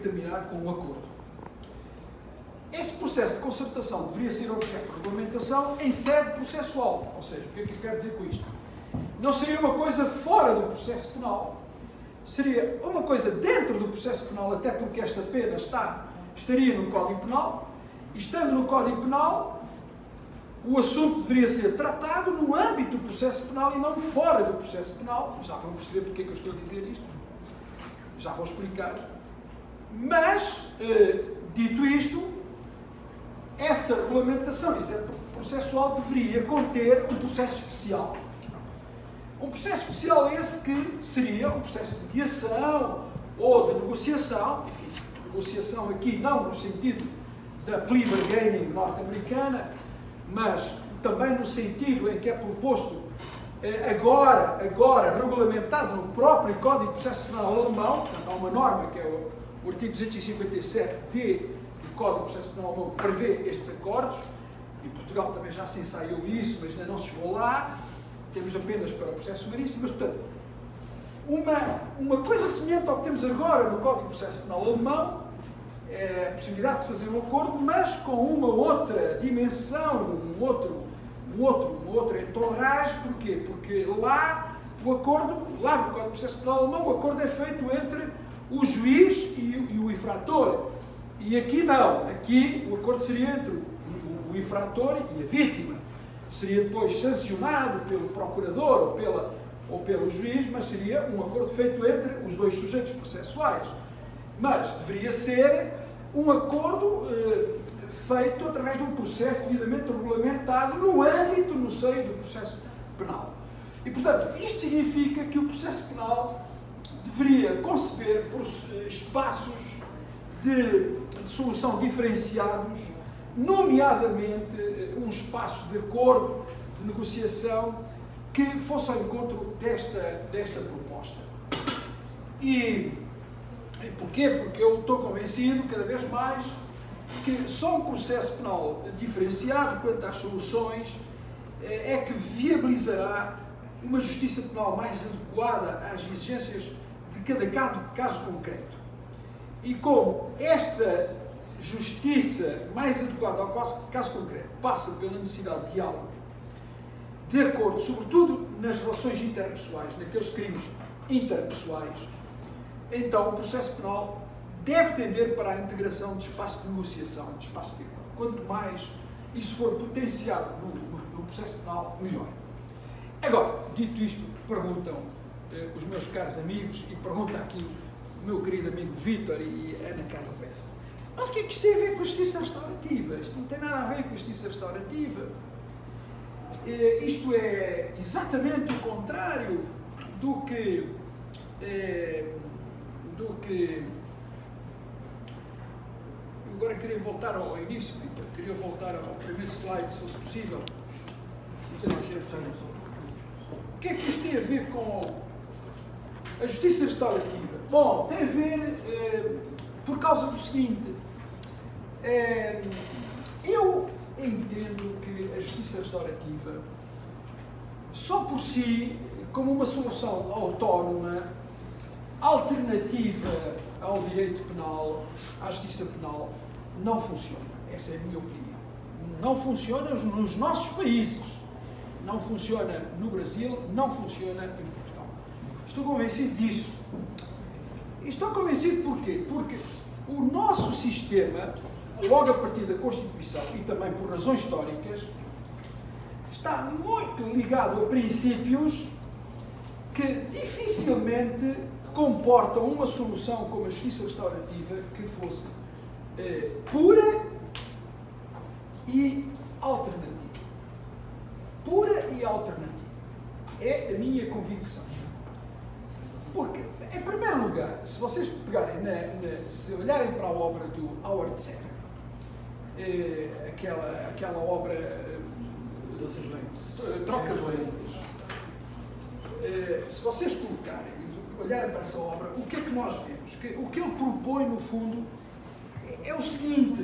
terminar com um acordo. Esse processo de concertação deveria ser objeto de regulamentação em sede processual. Ou seja, o que é que eu quero dizer com isto? Não seria uma coisa fora do processo penal, seria uma coisa dentro do processo penal, até porque esta pena estaria no Código Penal, e estando no Código Penal, o assunto deveria ser tratado no âmbito do processo penal e não fora do processo penal. Já vão perceber porque é que eu estou a dizer isto. Já vou explicar. Mas, dito isto, essa regulamentação, esse processual deveria conter um processo especial. Um processo especial esse que seria um processo de mediação ou de negociação, enfim, negociação aqui não no sentido da plea bargaining norte-americana, mas também no sentido em que é proposto agora regulamentado no próprio Código de Processo Penal alemão. Portanto, há uma norma que é o artigo 257d do Código de Processo Penal alemão que prevê estes acordos. Em Portugal também já se ensaiou isso, mas ainda não se chegou lá. Temos apenas para o processo sumaríssimo, mas, portanto, uma coisa semelhante ao que temos agora no Código de Processo Penal alemão é a possibilidade de fazer um acordo, mas com uma outra dimensão, uma outra entourage. Porquê? Porque lá no Código de Processo Penal alemão, o acordo é feito entre o juiz e o infrator. E aqui não. Aqui o acordo seria entre o infrator e a vítima. Seria depois sancionado pelo procurador ou pelo juiz, mas seria um acordo feito entre os dois sujeitos processuais. Mas deveria ser um acordo feito através de um processo devidamente regulamentado no seio do processo penal. E, portanto, isto significa que o processo penal deveria conceber espaços de solução diferenciados, nomeadamente um espaço de acordo, de negociação, que fosse ao encontro desta proposta. E porquê? Porque eu estou convencido, cada vez mais, que só um processo penal diferenciado quanto às soluções é que viabilizará uma justiça penal mais adequada às exigências de cada caso concreto. E como esta justiça mais adequada ao caso concreto passa pela necessidade de diálogo, de acordo, sobretudo nas relações interpessoais, naqueles crimes interpessoais, então o processo penal deve tender para a integração de espaço de negociação, de espaço de acordo. Quanto mais isso for potenciado no processo penal, melhor. Agora, dito isto, perguntam os meus caros amigos, e pergunta aqui o meu querido amigo Vítor e Ana Carla Bessa: mas o que é que isto tem a ver com a justiça restaurativa? Isto não tem nada a ver com a justiça restaurativa. Isto é exatamente o contrário do que agora queria voltar ao início, Vítor. Queria voltar ao primeiro slide, se fosse possível. O que é que isto tem a ver com a justiça restaurativa? Bom, tem a ver por causa do seguinte. Eu entendo que a justiça restaurativa, só por si, como uma solução autónoma, alternativa ao direito penal, à justiça penal, não funciona. Essa é a minha opinião. Não funciona nos nossos países. Não funciona no Brasil, não funciona em Portugal. Estou convencido disso. E estou convencido porquê? Porque o nosso sistema, logo a partir da Constituição e também por razões históricas, está muito ligado a princípios que dificilmente comportam uma solução como a justiça restaurativa que fosse pura e alternativa. Pura e alternativa. É a minha convicção. Porque, em primeiro lugar, se vocês pegarem, se olharem para a obra do Howard Serra, aquela obra Troca de Leis, se vocês olharem para essa obra, o que é que nós vemos? O que ele propõe, no fundo, é o seguinte,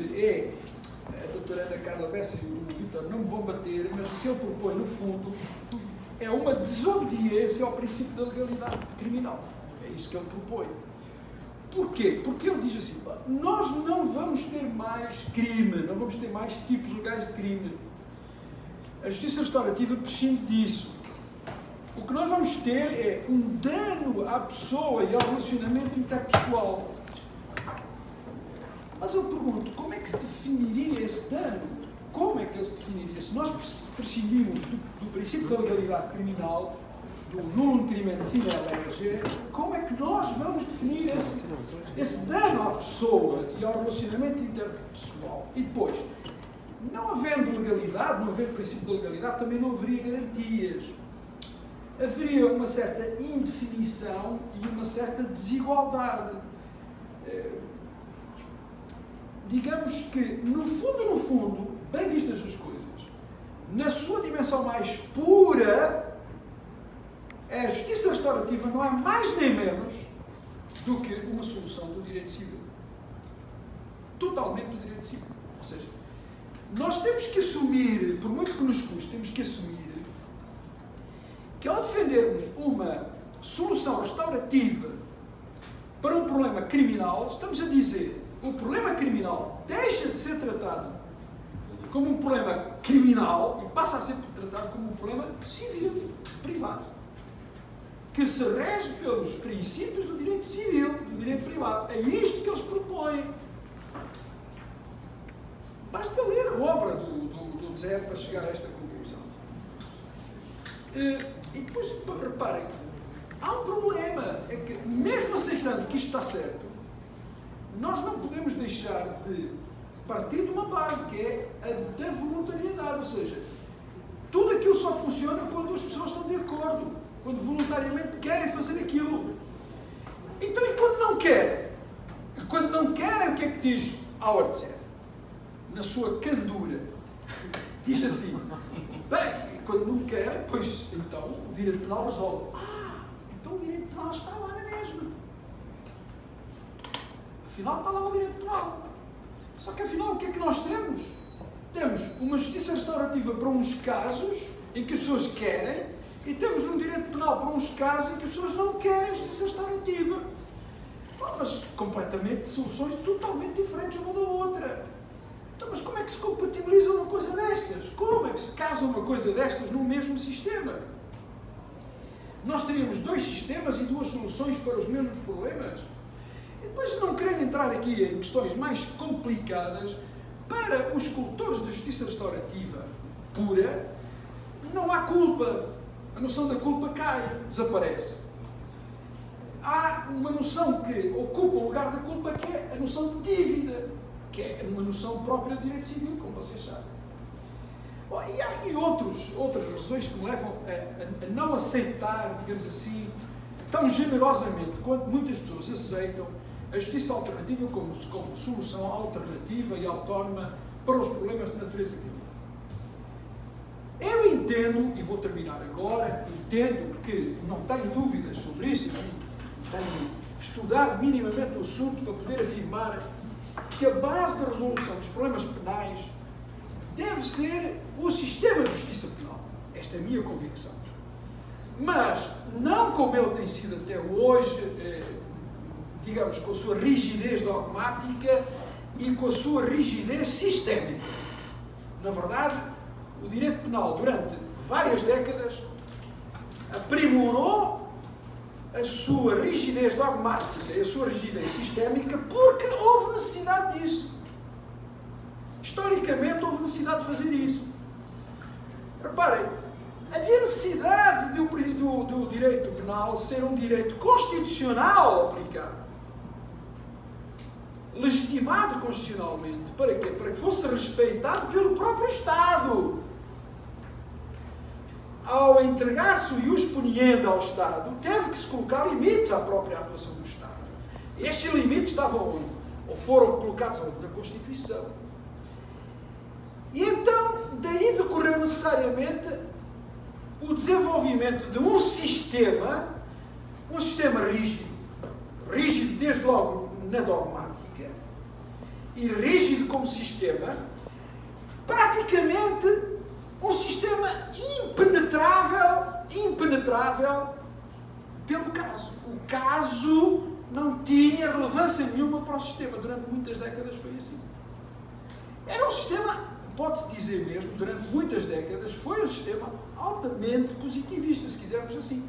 a doutora Ana Carla Bessa e o Vítor não me vão bater, mas o que ele propõe, no fundo, é uma desobediência ao princípio da legalidade criminal. É isso que ele propõe. Porquê? Porque ele diz assim, nós não vamos ter mais crime, não vamos ter mais tipos legais de crime. A justiça restaurativa prescinde disso. O que nós vamos ter é um dano à pessoa e ao relacionamento interpessoal. Mas eu pergunto, como é que se definiria esse dano? Como é que ele se definiria? Se nós prescindimos do princípio da legalidade criminal, do nullum crimen sine lege, como é que nós vamos definir esse dano à pessoa e ao relacionamento interpessoal? E depois, não havendo legalidade, não havendo princípio da legalidade, também não haveria garantias. Haveria uma certa indefinição e uma certa desigualdade. Digamos que, no fundo, bem vistas as coisas, na sua dimensão mais pura, a justiça restaurativa não é mais nem menos do que uma solução do direito civil. Totalmente do direito civil. Ou seja, nós temos que assumir, por muito que nos custe, temos que assumir que ao defendermos uma solução restaurativa para um problema criminal, estamos a dizer que o problema criminal deixa de ser tratado como um problema criminal e passa a ser tratado como um problema civil, privado, que se rege pelos princípios do direito civil, do direito privado. É isto que eles propõem. Basta ler a obra do Zé para chegar a esta conclusão. E depois, reparem, há um problema, é que mesmo aceitando que isto está certo, nós não podemos deixar de partir de uma base, que é a da voluntariedade, ou seja, tudo aquilo só funciona quando as pessoas estão de acordo, quando voluntariamente querem fazer aquilo. Então, e quando não querem? Quando não querem, o que é que diz Howard Zinn? Na sua candura, diz assim, bem, quando não querem, pois então o direito penal resolve. Então o direito penal está lá na mesma. Afinal está lá o direito penal. Só que afinal o que é que nós temos? Temos uma justiça restaurativa para uns casos em que as pessoas querem e temos um direito penal para uns casos em que as pessoas não querem justiça restaurativa. Mas completamente, soluções totalmente diferentes uma da outra. Então, mas como é que se compatibiliza uma coisa destas? Como é que se casa uma coisa destas no mesmo sistema? Nós teríamos dois sistemas e duas soluções para os mesmos problemas? E depois, não querendo entrar aqui em questões mais complicadas, para os cultores da justiça restaurativa pura, não há culpa. A noção da culpa cai, desaparece. Há uma noção que ocupa o lugar da culpa, que é a noção de dívida, que é uma noção própria do direito civil, como vocês sabem. Bom, e há aqui outras razões que me levam a não aceitar, digamos assim, tão generosamente quanto muitas pessoas aceitam a justiça alternativa como solução alternativa e autónoma para os problemas de natureza criminal. Eu entendo, e vou terminar agora, entendo que não tenho dúvidas sobre isso, tenho estudado minimamente o assunto para poder afirmar que a base da resolução dos problemas penais deve ser o sistema de justiça penal. Esta é a minha convicção. Mas não como ele tem sido até hoje, digamos, com a sua rigidez dogmática e com a sua rigidez sistémica. Na verdade, o direito penal, durante várias décadas, aprimorou a sua rigidez dogmática e a sua rigidez sistémica porque houve necessidade disso. Historicamente, houve necessidade de fazer isso. Reparem, havia necessidade do direito penal ser um direito constitucional aplicado. Legitimado constitucionalmente. Para quê? Para que fosse respeitado pelo próprio Estado. Ao entregar-se o ius puniendo ao Estado, teve que se colocar limites à própria atuação do Estado. Estes limites estavam onde? Ou foram colocados na Constituição. E então, daí decorreu necessariamente o desenvolvimento de um sistema rígido desde logo na dogmática, e rígido como sistema, praticamente um sistema impenetrável pelo caso. O caso não tinha relevância nenhuma para o sistema. Durante muitas décadas foi assim. Era um sistema, pode-se dizer mesmo, durante muitas décadas, foi um sistema altamente positivista, se quisermos assim.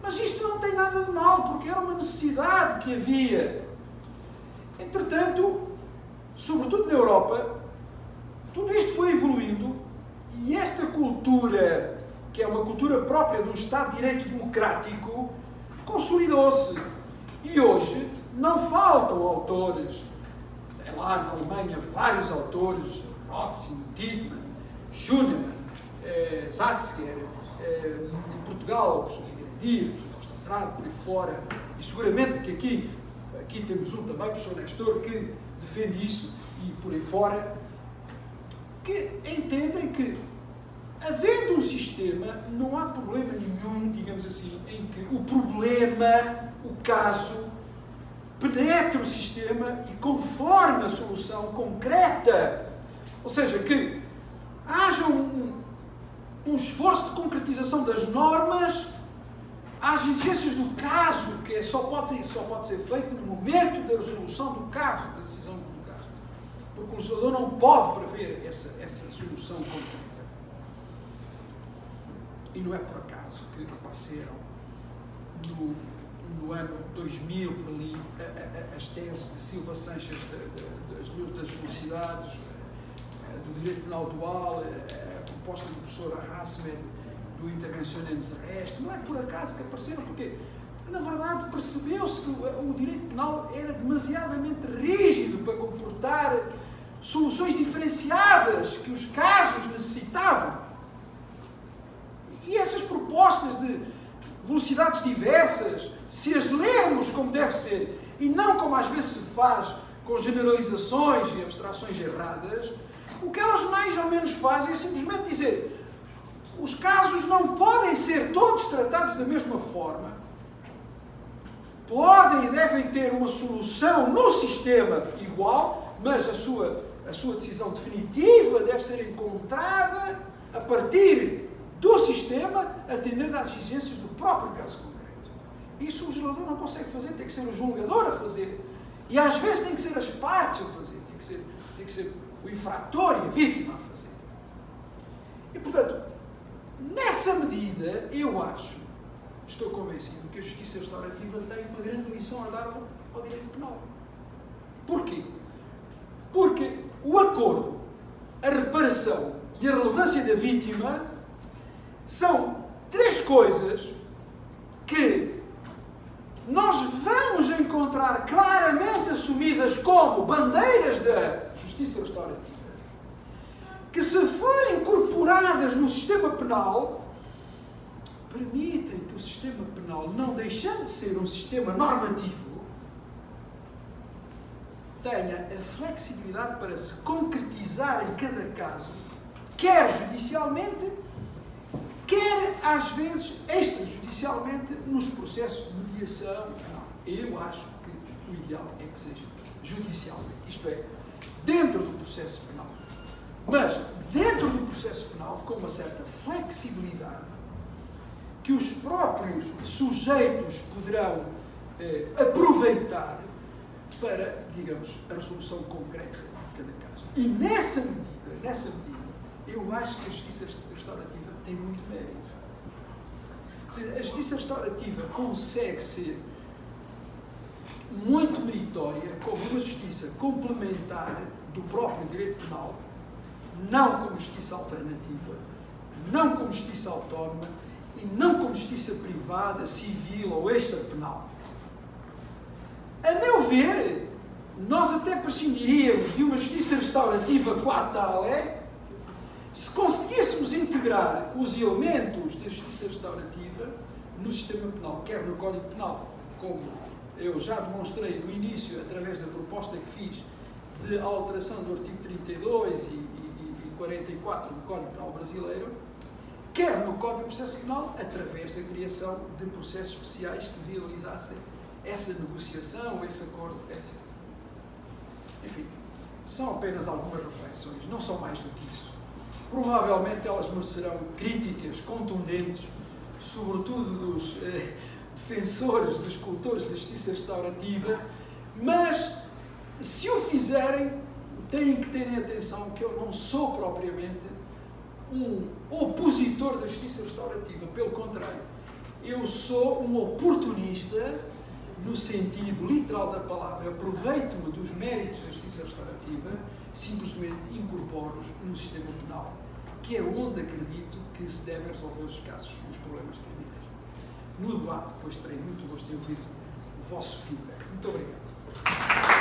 Mas isto não tem nada de mal, porque era uma necessidade que havia. Entretanto, sobretudo na Europa, tudo isto foi evoluindo e esta cultura, que é uma cultura própria de um Estado de Direito democrático, consolidou-se. E hoje não faltam autores, sei lá, na Alemanha, vários autores, Roxin, Tidman, Schunemann, Zatzker, em Portugal, o professor Figueiredo Dias, o professor Costa Andrade, por aí fora, e seguramente que aqui temos um também, o professor Nestor, que defende isso, e por aí fora, que entendem que, havendo um sistema, não há problema nenhum, digamos assim, em que o problema, o caso, penetre o sistema e conforme a solução concreta. Ou seja, que haja um esforço de concretização das normas, às exigências do caso, que só pode ser feito no momento da resolução do caso, da decisão do caso. Porque o legislador não pode prever essa solução concreta. E não é por acaso que apareceram no ano 2000, por ali, as teses de Silva Sanches das velocidades, do direito penal dual, a proposta do professor Hassmer do intervencionismo terrestre. Não é por acaso que apareceram, porque na verdade percebeu-se que o direito penal era demasiadamente rígido para comportar soluções diferenciadas que os casos necessitavam. E essas propostas de velocidades diversas, se as lermos como deve ser, e não como às vezes se faz com generalizações e abstrações erradas, o que elas mais ou menos fazem é simplesmente dizer: os casos não podem ser todos tratados da mesma forma. Podem e devem ter uma solução no sistema igual, mas a sua decisão definitiva deve ser encontrada a partir do sistema, atendendo às exigências do próprio caso concreto. Isso o legislador não consegue fazer, tem que ser o julgador a fazer. E às vezes tem que ser as partes a fazer, tem que ser o infrator e a vítima a fazer. E, portanto, nessa medida, eu acho, estou convencido, que a justiça restaurativa tem uma grande lição a dar ao direito penal. Porquê? Porque o acordo, a reparação e a relevância da vítima são três coisas que nós vamos encontrar claramente assumidas como bandeiras da justiça restaurativa, que, se forem incorporadas no sistema penal, permitem que o sistema penal, não deixando de ser um sistema normativo, tenha a flexibilidade para se concretizar em cada caso, quer judicialmente, quer, às vezes, extrajudicialmente, nos processos de mediação. Eu acho que o ideal é que seja judicialmente, isto é, dentro do processo penal. Mas, dentro do processo penal, com uma certa flexibilidade, que os próprios sujeitos poderão aproveitar para, digamos, a resolução concreta de cada caso. E nessa medida, eu acho que a justiça restaurativa tem muito mérito. Ou seja, a justiça restaurativa consegue ser muito meritória como uma justiça complementar do próprio direito penal, não como justiça alternativa, não como justiça autónoma e não como justiça privada, civil ou extrapenal. A meu ver, nós até prescindiríamos de uma justiça restaurativa qua tale se conseguíssemos integrar os elementos da justiça restaurativa no sistema penal, quer no Código Penal, como eu já demonstrei no início, através da proposta que fiz de alteração do artigo 32 e 44 do Código Penal brasileiro, quer no Código de Processo Penal, através da criação de processos especiais que viabilizassem essa negociação, esse acordo, etc. Enfim, são apenas algumas reflexões, não são mais do que isso. Provavelmente elas merecerão críticas contundentes, sobretudo de defensores dos cultores da justiça restaurativa, mas se o fizerem, têm que terem atenção que eu não sou propriamente um opositor da justiça restaurativa, pelo contrário, eu sou um oportunista no sentido literal da palavra. Eu aproveito-me dos méritos da justiça restaurativa, simplesmente incorporo-os no sistema penal, que é onde acredito que se devem resolver os casos, os problemas criminais. No debate, depois terei muito gosto em ouvir o vosso feedback. Muito obrigado.